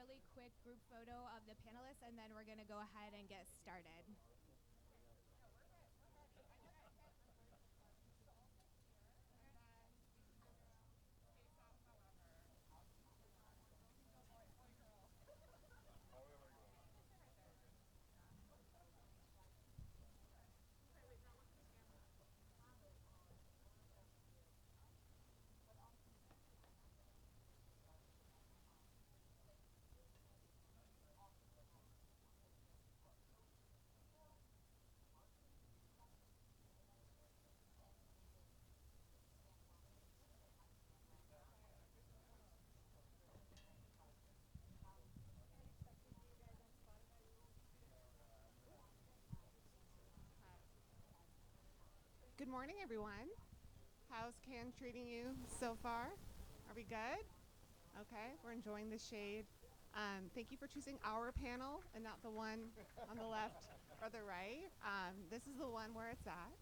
really quick group photo of the panelists, and then we're going to go ahead and get started. Good morning, everyone. How's Cannes treating you so far? Are we good? Okay, we're enjoying the shade. Thank you for choosing our panel and not the one on the left or the right. This is the one where it's at.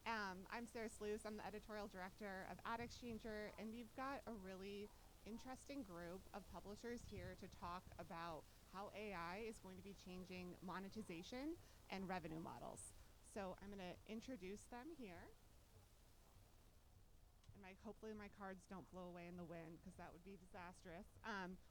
I'm Sarah Sluis. I'm the Editorial Director of AdExchanger, and we've got a really interesting group of publishers here to talk about how AI is going to be changing monetization and revenue models. So I'm going to introduce them here. And hopefully my cards don't blow away in the wind, because that would be disastrous.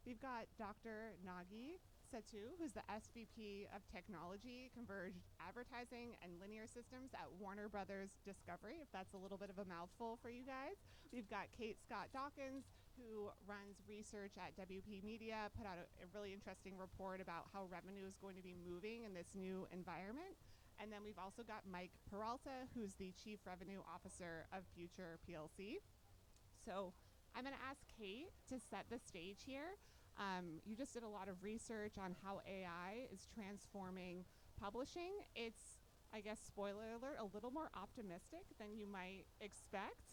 We've got Dr. Nagi Setu, who's the SVP of Technology, Converged Advertising, and Linear Systems at Warner Brothers Discovery, if that's a little bit of a mouthful for you guys. We've got Kate Scott-Dawkins, who runs research at WP Media, put out a really interesting report about how revenue is going to be moving in this new environment. And then we've also got Mike Peralta, who's the Chief Revenue Officer of Future PLC. So I'm going to ask Kate to set the stage here. You just did a lot of research on how AI is transforming publishing. It's, I guess, spoiler alert, a little more optimistic than you might expect.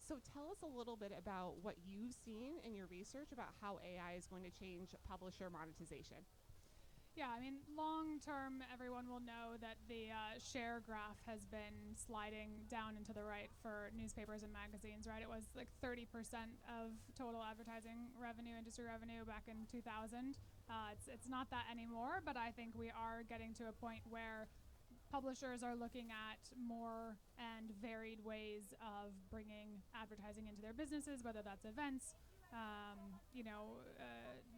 So tell us a little bit about what you've seen in your research about how AI is going to change publisher monetization. Yeah, I mean, long term, everyone will know that the share graph has been sliding down and to the right for newspapers and magazines, right? It was like 30% of total advertising revenue, industry revenue back in 2000. It's not that anymore, but I think we are getting to a point where publishers are looking at more and varied ways of bringing advertising into their businesses, whether that's events,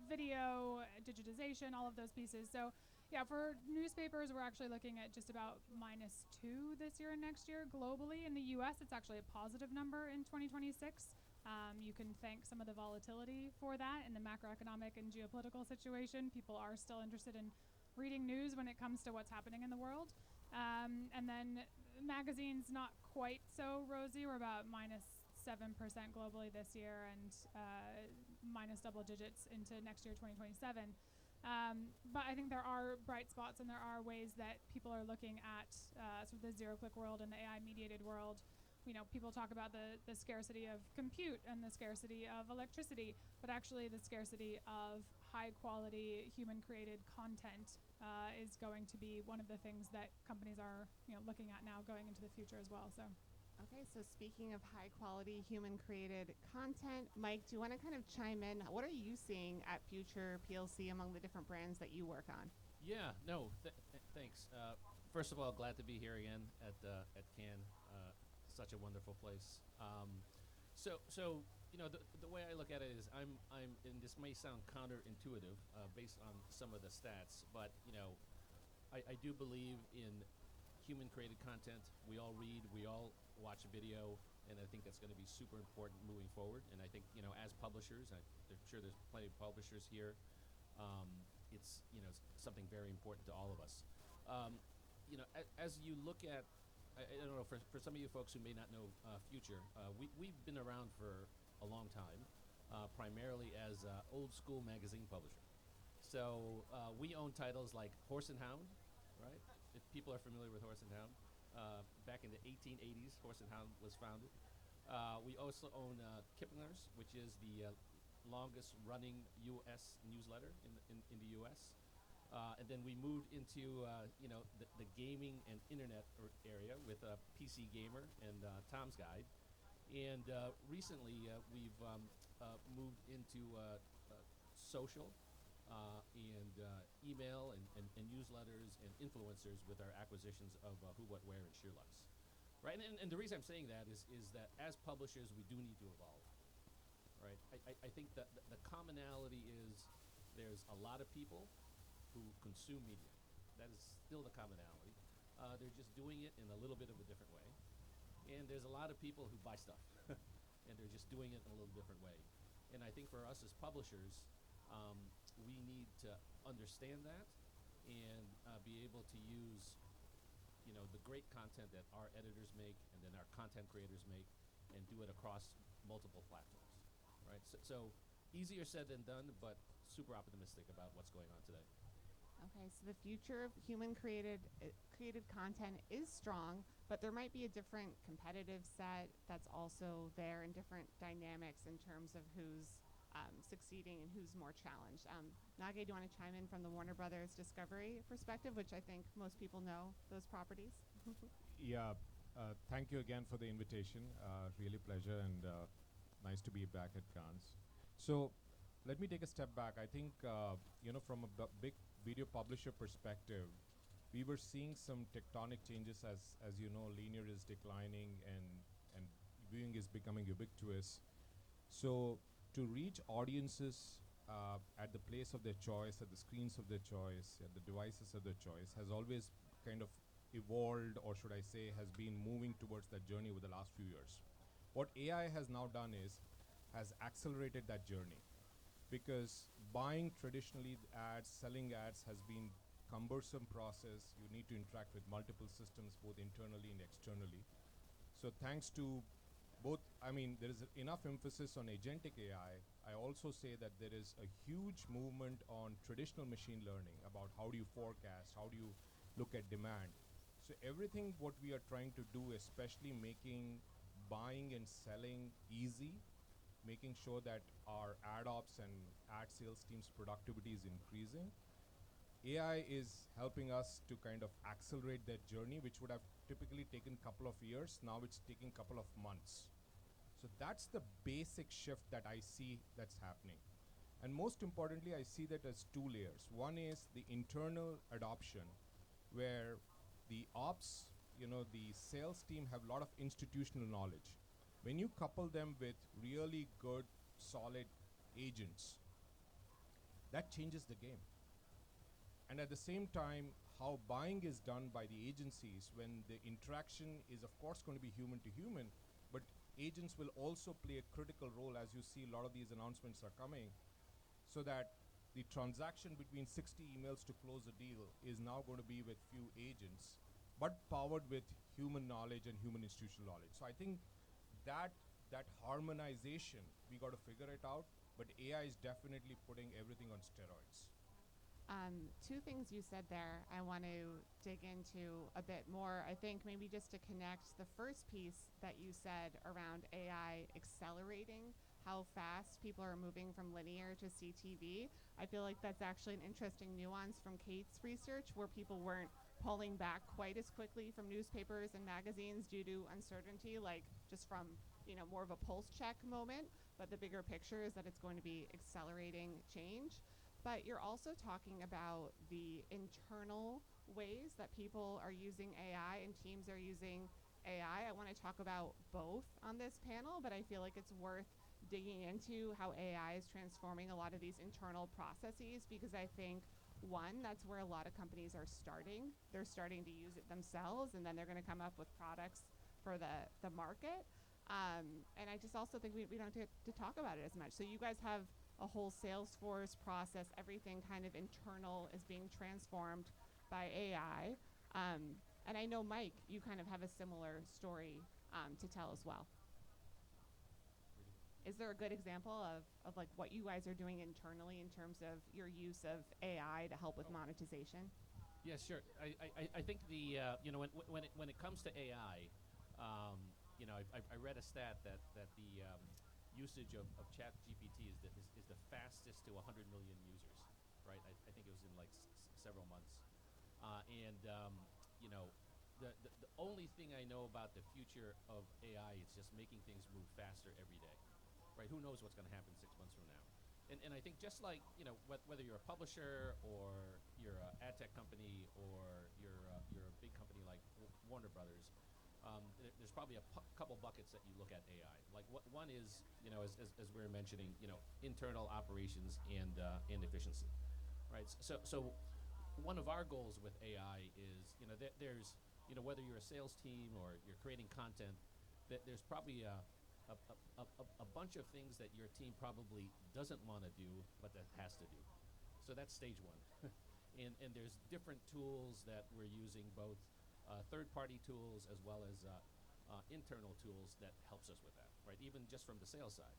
video, digitization, all of those pieces. So yeah, for newspapers, we're actually looking at just about -2 this year and next year globally. In the US, it's actually a positive number in 2026. You can thank some of the volatility for that in the macroeconomic and geopolitical situation. People are still interested in reading news when it comes to what's happening in the world. And then magazines, not quite so rosy. We're about -7% globally this year, and minus double digits into next year, 2027. But I think there are bright spots, and there are ways that people are looking at sort of the zero-click world and the AI-mediated world. You know, people talk about the scarcity of compute and the scarcity of electricity, but actually the scarcity of high-quality, human-created content is going to be one of the things that companies are, looking at now going into the future as well. So. Okay, so speaking of high-quality, human-created content, Mike, do you want to kind of chime in? What are you seeing at Future PLC among the different brands that you work on? Yeah, no, thanks. First of all, glad to be here again at Cannes. Such a wonderful place. So the way I look at it is I'm and this may sound counterintuitive based on some of the stats, but I do believe in human-created content. We all read, we all watch video, and I think that's going to be super important moving forward. And I think as publishers, I'm sure there's plenty of publishers here. It's something very important to all of us. As you look at, I don't know, for some of you folks who may not know Future, we've been around for a long time, primarily as an old school magazine publisher. So we own titles like Horse and Hound, right? If people are familiar with Horse and Hound, back in the 1880s, Horse and Hound was founded. We also own Kiplinger's, which is the longest running U.S. newsletter in the U.S. And then we moved into the gaming and internet area with PC Gamer and Tom's Guide. And recently we've moved into social email and newsletters and influencers with our acquisitions of Who, What, Where, and Sheerlux. Right, and the reason I'm saying that is that as publishers, we do need to evolve. Right, I think that the commonality is there's a lot of people who consume media. That is still the commonality. They're just doing it in a little bit of a different way. And there's a lot of people who buy stuff, and they're just doing it in a little different way. And I think for us as publishers, we need to understand that and be able to use, the great content that our editors make and then our content creators make, and do it across multiple platforms, right? So easier said than done, but super optimistic about what's going on today. Okay, so the future of human created content is strong, but there might be a different competitive set that's also there, and different dynamics in terms of who's succeeding and who's more challenged. Nage, do you want to chime in from the Warner Brothers Discovery perspective, which I think most people know those properties? Yeah, thank you again for the invitation. Really pleasure, and nice to be back at Cannes. So let me take a step back. I think, from a big video publisher perspective, we were seeing some tectonic changes as linear is declining and viewing is becoming ubiquitous. So to reach audiences at the place of their choice, at the screens of their choice, at the devices of their choice, has always kind of evolved, or should I say, has been moving towards that journey over the last few years. What AI has now done has accelerated that journey, because buying traditionally ads, selling ads has been cumbersome process. You need to interact with multiple systems, both internally and externally. So thanks to both, there is enough emphasis on agentic AI. I also say that there is a huge movement on traditional machine learning about how do you forecast, how do you look at demand. So everything what we are trying to do, especially making buying and selling easy, making sure that our ad ops and ad sales teams' productivity is increasing. AI is helping us to kind of accelerate that journey, which would have typically taken a couple of years. Now it's taking a couple of months. So that's the basic shift that I see that's happening. And most importantly, I see that as two layers. One is the internal adoption, where the ops, the sales team have a lot of institutional knowledge. When you couple them with really good, solid agents, that changes the game. And at the same time, how buying is done by the agencies, when the interaction is of course going to be human to human, but agents will also play a critical role, as you see a lot of these announcements are coming, so that the transaction between 60 emails to close a deal is now going to be with few agents, but powered with human knowledge and human institutional knowledge. So I think that harmonization, we got to figure it out, but AI is definitely putting everything on steroids. Two things you said there I want to dig into a bit more. I think maybe just to connect the first piece that you said around AI accelerating how fast people are moving from linear to CTV. I feel like that's actually an interesting nuance from Kate's research, where people weren't pulling back quite as quickly from newspapers and magazines due to uncertainty, like just from more of a pulse check moment. But the bigger picture is that it's going to be accelerating change. But you're also talking about the internal ways that people are using AI and teams are using AI. I want to talk about both on this panel, but I feel like it's worth digging into how AI is transforming a lot of these internal processes, because I think, one, that's where a lot of companies are starting. They're starting to use it themselves, and then they're going to come up with products for the market. And I just also think we don't get to talk about it as much. So you guys have a whole Salesforce process, everything kind of internal is being transformed by AI. And I know, Mike, you kind of have a similar story to tell as well. Is there a good example of like what you guys are doing internally in terms of your use of AI to help with monetization? Yeah, sure. I think the when it comes to AI, I read a stat that the usage of ChatGPT is the fastest to 100 million users, right? I think it was in like several months, the only thing I know about the future of AI is just making things move faster every day, right? Who knows what's going to happen 6 months from now? And I think just like, whether you're a publisher or you're an ad tech company or you're a big company like Warner Brothers, there's probably a couple buckets that you look at AI. Like one is, as we were mentioning, internal operations and efficiency, right? So one of our goals with AI is, there's, whether you're a sales team or you're creating content, there's probably a bunch of things that your team probably doesn't want to do, but that has to do. So that's stage one. and there's different tools that we're using, both third-party tools as well as internal tools that helps us with that, right? Even just from the sales side.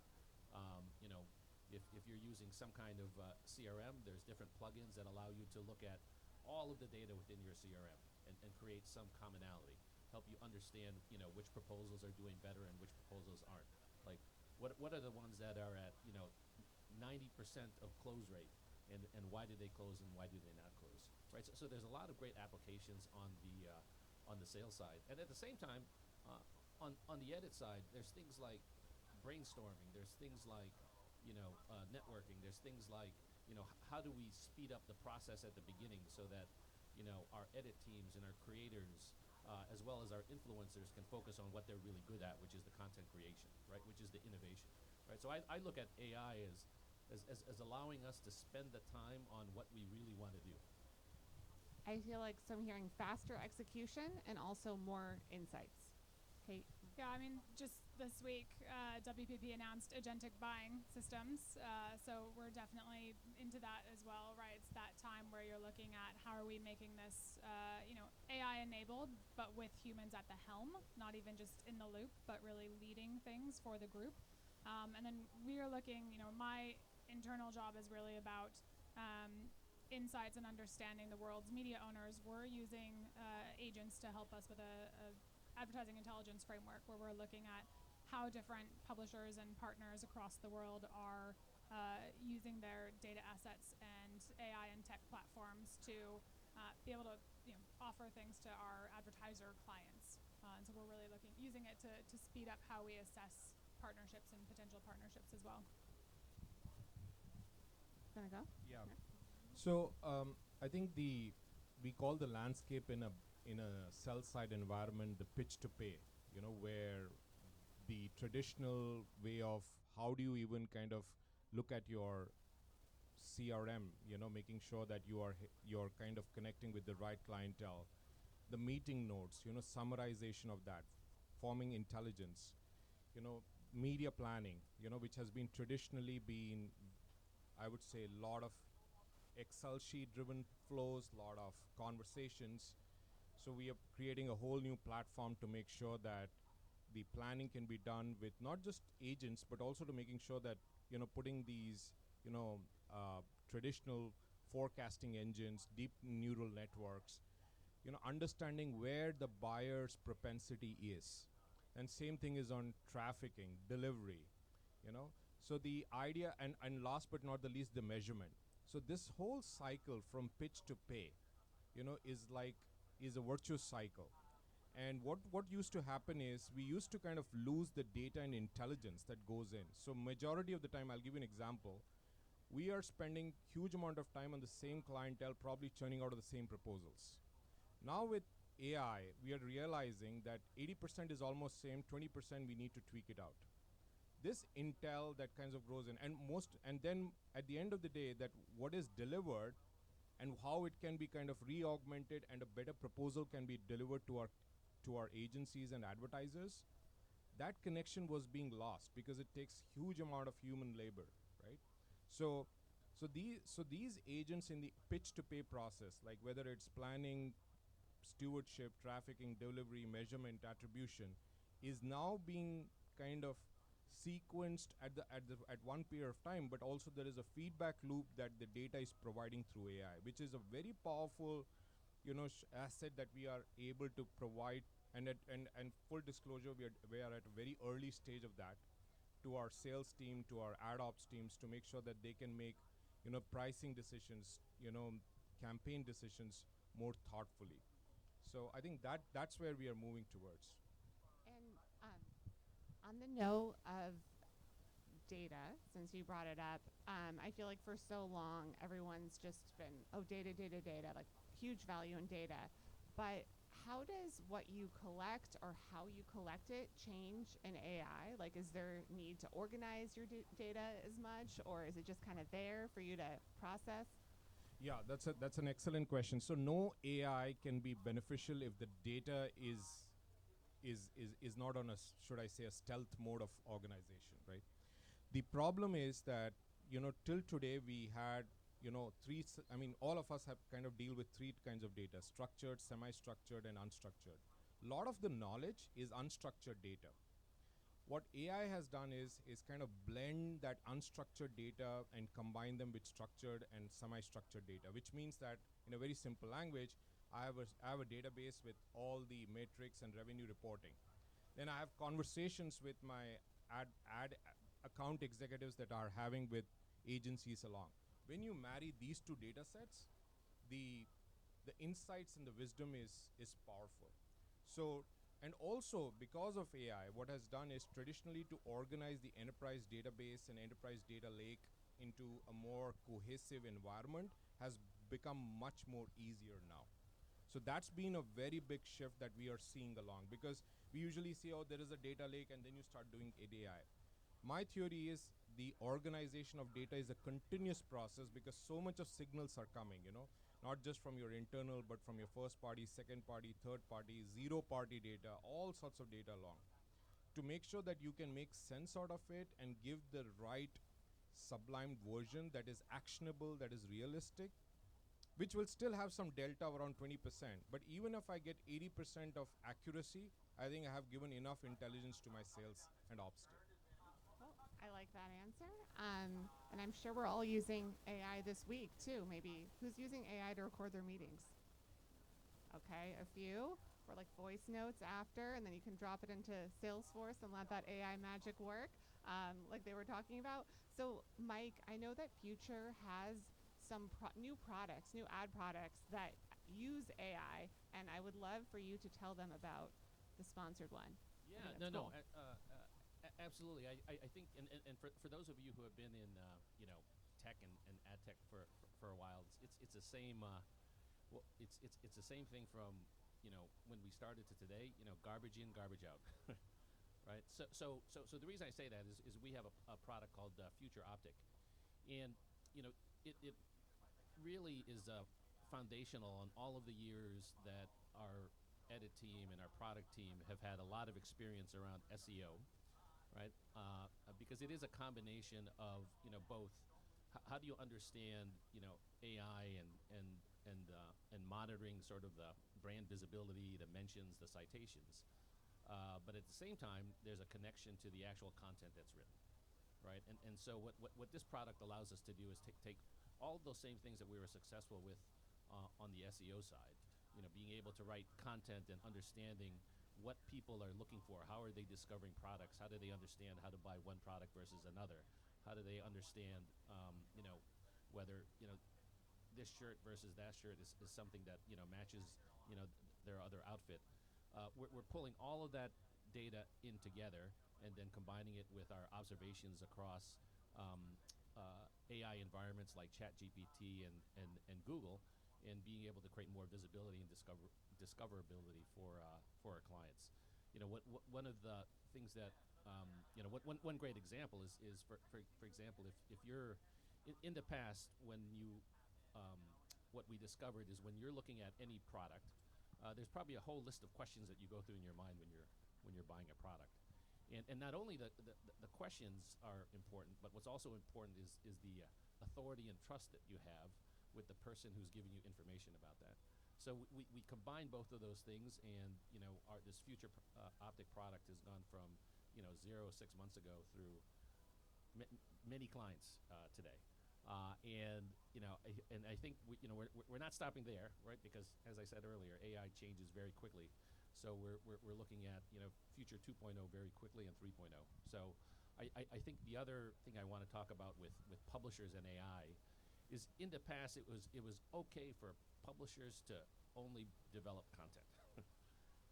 If you're using some kind of CRM, there's different plugins that allow you to look at all of the data within your CRM and create some commonality. Help you understand, which proposals are doing better and which proposals aren't. Like, what are the ones that are at, 90% of close rate, and why do they close and why do they not close, right? So there's a lot of great applications on the sales side, and at the same time, on the edit side, there's things like brainstorming. There's things like, networking. There's things like, how do we speed up the process at the beginning so that, our edit teams and our creators, as well as our influencers, can focus on what they're really good at, which is the content creation, right? Which is the innovation, right? So I look at AI as allowing us to spend the time on what we really want to do. I feel like I'm hearing faster execution and also more insights. Kate? Yeah, I mean, just this week, WPP announced agentic buying systems, so we're definitely into that as well, right? It's that time where you're looking at how are we making this, AI-enabled, but with humans at the helm, not even just in the loop, but really leading things for the group. And then we are looking, my internal job is really about insights and understanding the world's media owners. We're using agents to help us with a advertising intelligence framework where we're looking at how different publishers and partners across the world are using their data assets and AI and tech platforms to be able to offer things to our advertiser clients. And so we're really using it to speed up how we assess partnerships and potential partnerships as well. Gonna go? Yeah. So I think we call the landscape in a sell-side environment the pitch to pay, where the traditional way of how do you even kind of look at your CRM, making sure that you're kind of connecting with the right clientele, the meeting notes, summarization of that, forming intelligence, media planning, which has been traditionally I would say, a lot of Excel sheet-driven flows, a lot of conversations. So we are creating a whole new platform to make sure that the planning can be done with not just agents, but also to making sure that, putting these, traditional forecasting engines, deep neural networks, understanding where the buyer's propensity is. And same thing is on trafficking, delivery, So the idea, and last but not the least, the measurement. So this whole cycle from pitch to pay, is a virtuous cycle. And what used to happen is we used to kind of lose the data and intelligence that goes in. So majority of the time, I'll give you an example. We are spending huge amount of time on the same clientele, probably churning out of the same proposals. Now with AI, we are realizing that 80% is almost same, 20% we need to tweak it out. This intel that kind of grows in, and then at the end of the day, that what is delivered and how it can be kind of re-augmented and a better proposal can be delivered to our agencies and advertisers, that connection was being lost because it takes huge amount of human labor, right? So these agents in the pitch to pay process, like whether it's planning, stewardship, trafficking, delivery, measurement, attribution, is now being kind of sequenced at one period of time, but also there is a feedback loop that the data is providing through AI, which is a very powerful, asset that we are able to provide. And full disclosure, we are at a very early stage of that, to our sales team, to our ad ops teams, to make sure that they can make, pricing decisions, campaign decisions more thoughtfully. So I think that's where we are moving towards. And on the note of data, since you brought it up, I feel like for so long, everyone's just been, oh, data, data, data, like huge value in data. But how does what you collect or how you collect it change in AI? Like, is there need to organize your data as much, or is it just kind of there for you to process? Yeah, that's an excellent question. So no AI can be beneficial if the data is not on a should I say a stealth mode of organization, right? The problem is that till today we had all of us have kind of deal with three kinds of data: structured, semi-structured, and unstructured. A lot of the knowledge is unstructured data. What AI has done is kind of blend that unstructured data and combine them with structured and semi-structured data, which means that in a very simple language, I have a database with all the metrics and revenue reporting. Then I have conversations with my ad account executives that are having with agencies along. When you marry these two data sets, the insights and the wisdom is powerful. So, and also because of AI, what has done is traditionally to organize the enterprise database and enterprise data lake into a more cohesive environment has become much more easier now. So that's been a very big shift that we are seeing along, because we usually say, oh, there is a data lake, and then you start doing AI. My theory is the organization of data is a continuous process, because so much of signals are coming, not just from your internal, but from your first party, second party, third party, zero party data, all sorts of data along. To make sure that you can make sense out of it and give the right sublimed version that is actionable, that is realistic, which will still have some delta around 20%. But even if I get 80% of accuracy, I think I have given enough intelligence to my sales and ops team. Well, I like that answer. And I'm sure we're all using AI this week too. Maybe who's using AI to record their meetings? Okay, a few for like voice notes after, and then you can drop it into Salesforce and let that AI magic work, like they were talking about. So, Mike, I know that Future has some new products, new ad products that use AI, and I would love for you to tell them about the sponsored one. Yeah, no, absolutely. I think, and for those of you who have been in tech and ad tech for a while, it's the same. It's the same thing from when we started to today. Garbage in, garbage out, right? So the reason I say that is we have a product called Future Optic, and it really is foundational on all of the years that our edit team and our product team have had a lot of experience around SEO, right? Because it is a combination of both. How do you understand AI and monitoring sort of the brand visibility, the mentions, the citations, but at the same time, there's a connection to the actual content that's written, right? And so what this product allows us to do is take all of those same things that we were successful with on the SEO side, being able to write content and understanding what people are looking for. How are they discovering products? How do they understand how to buy one product versus another? How do they understand, whether, this shirt versus that shirt is something that, matches, their other outfit. We're pulling all of that data in together and then combining it with our observations across AI environments like ChatGPT and Google, and being able to create more visibility and discoverability for our clients. One of the things that one great example is for example, if you're in the past, when you what we discovered is when you're looking at any product, there's probably a whole list of questions that you go through in your mind when you're buying a product. And not only the questions are important, but what's also important is the authority and trust that you have with the person who's giving you information about that. So we combine both of those things, and this Future Optic product has gone from 0 6 months ago through many clients today, and I think we're not stopping there, right? Because as I said earlier, AI changes very quickly. So we're looking at Future 2.0 very quickly, and 3.0. So I think the other thing I want to talk about with publishers and AI is, in the past it was okay for publishers to only develop content,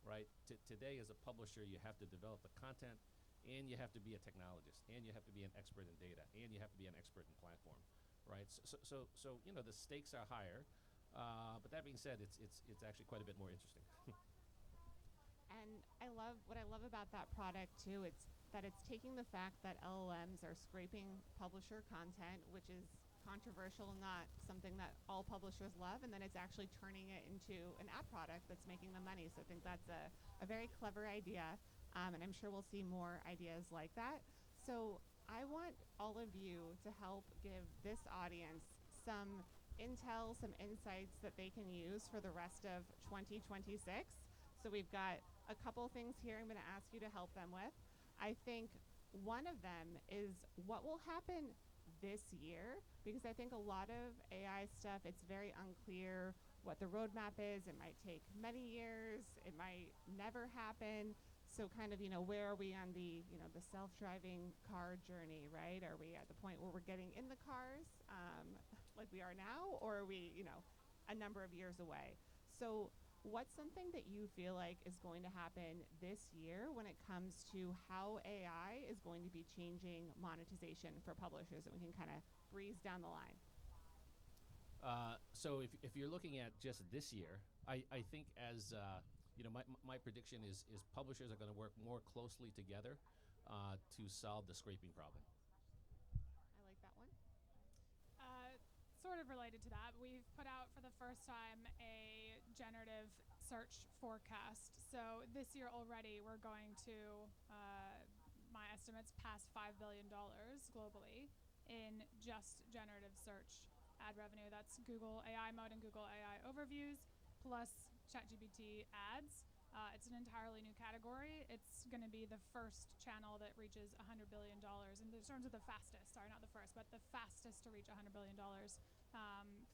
right? Today, as a publisher, you have to develop the content and you have to be a technologist, and you have to be an expert in data, and you have to be an expert in platform, right? So you know, the stakes are higher. But that being said, it's actually quite a bit more interesting. And what I love about that product too. It's that it's taking the fact that LLMs are scraping publisher content, which is controversial, not something that all publishers love, and then it's actually turning it into an app product that's making them money. So I think that's a very clever idea, and I'm sure we'll see more ideas like that. So I want all of you to help give this audience some intel, some insights that they can use for the rest of 2026. So we've got a couple things here I'm going to ask you to help them with. I think one of them is what will happen this year, because I think a lot of AI stuff, it's very unclear what the roadmap is. It might take many years. It might never happen. So kind of, where are we on the, the self-driving car journey, right? Are we at the point where we're getting in the cars like we are now, or are we, a number of years away? So what's something that you feel like is going to happen this year when it comes to how AI is going to be changing monetization for publishers, and we can kind of breeze down the line? So if you're looking at just this year, I think as my prediction is publishers are going to work more closely together to solve the scraping problem. I like that one. Sort of related to that, we've put out for the first time a generative search forecast. So this year already, we're going to, my estimates, pass $5 billion globally in just generative search ad revenue. That's Google AI Mode and Google AI Overviews, plus ChatGPT ads. It's an entirely new category. It's going to be the first channel that reaches $100 billion in terms of the fastest, sorry, not the first, but the fastest to reach $100 billion,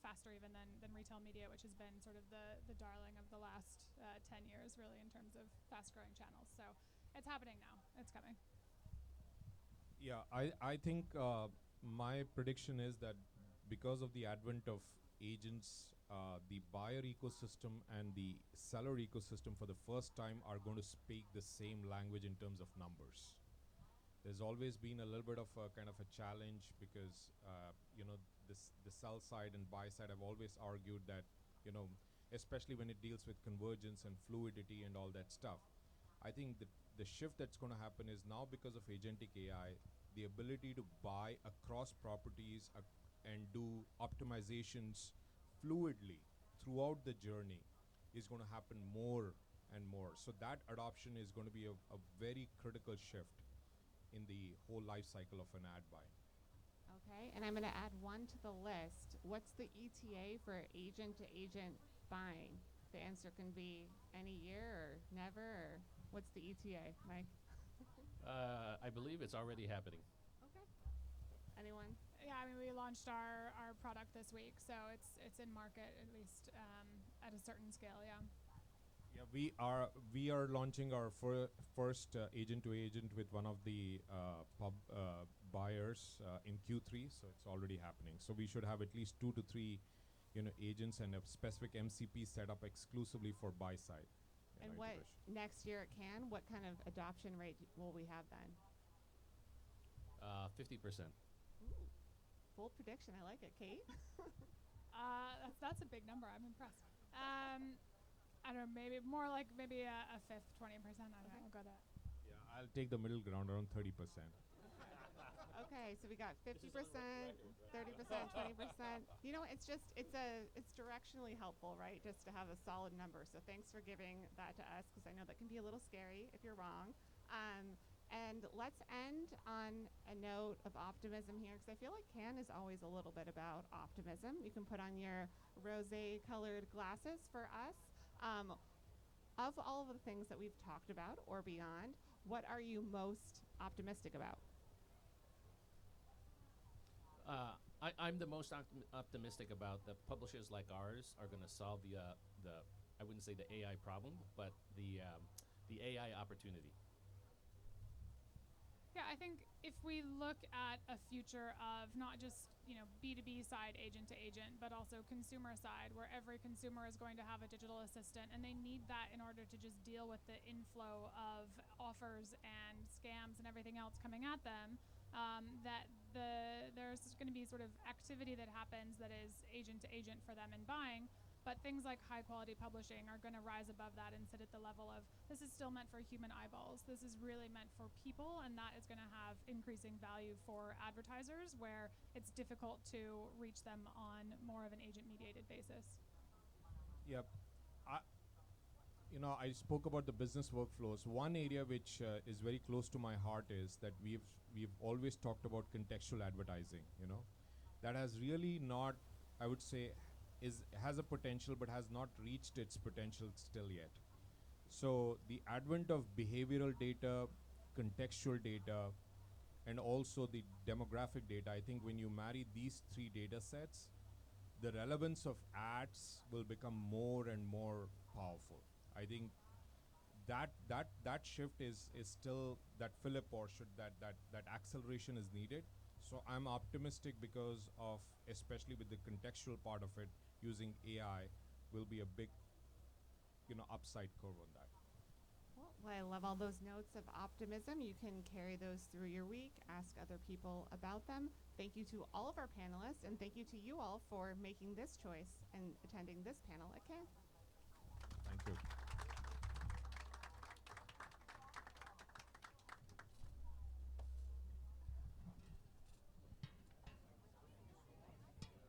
faster even than retail media, which has been sort of the darling of the last 10 years, really, in terms of fast-growing channels. So it's happening now. It's coming. Yeah, I think my prediction is that because of the advent of agents, the buyer ecosystem and the seller ecosystem for the first time are going to speak the same language in terms of numbers. There's always been a little bit of a kind of a challenge because the sell side and buy side have always argued that, especially when it deals with convergence and fluidity and all that stuff. I think the shift that's going to happen is now, because of agentic AI, the ability to buy across properties and do optimizations fluidly throughout the journey is going to happen more and more. So that adoption is going to be a very critical shift in the whole life cycle of an ad buy. Okay, and I'm going to add one to the list. What's the ETA for agent-to-agent buying? The answer can be any year or never, or what's the ETA, Mike? I believe it's already happening. Okay. Anyone? Yeah, I mean, we launched our product this week, so it's in market, at least at a certain scale, yeah. Yeah, we are launching our first agent-to-agent with one of the buyers in Q3, so it's already happening. So we should have at least 2 to 3 agents and a specific MCP set up exclusively for buy side. And what next year at Cannes, what kind of adoption rate will we have then? 50%. Ooh, bold prediction. I like it. Kate? That's a big number. I'm impressed. I don't know, maybe more like a fifth, 20%. I don't know. I'll go that. Yeah, I'll take the middle ground around 30%. Okay, so we got 50%, 30%, 20%. It's directionally helpful, right? Just to have a solid number. So thanks for giving that to us, because I know that can be a little scary if you're wrong. And let's end on a note of optimism here, because I feel like Cannes is always a little bit about optimism. You can put on your rosé-colored glasses for us. Of all of the things that we've talked about or beyond, what are you most optimistic about? I'm the most optimistic about that publishers like ours are going to solve the I wouldn't say the AI problem, but the AI opportunity. Yeah, I think if we look at a future of not just, B2B side agent to agent, but also consumer side, where every consumer is going to have a digital assistant, and they need that in order to just deal with the inflow of offers and scams and everything else coming at them, there's going to be sort of activity that happens that is agent to agent for them in buying. But things like high quality publishing are going to rise above that and sit at the level of, this is still meant for human eyeballs. This is really meant for people, and that is going to have increasing value for advertisers where it's difficult to reach them on more of an agent mediated basis. Yep. I spoke about the business workflows. One area which is very close to my heart is that we've always talked about contextual advertising. That has really not, I would say, has a potential but has not reached its potential still yet. So the advent of behavioral data, contextual data, and also the demographic data, I think when you marry these three data sets, the relevance of ads will become more and more powerful. I think that shift is still that fillip, or that acceleration is needed. So I'm optimistic because of, especially with the contextual part of it, using AI will be a big, upside curve on that. Well, I love all those notes of optimism. You can carry those through your week, ask other people about them. Thank you to all of our panelists, and thank you to you all for making this choice and attending this panel at Cannes.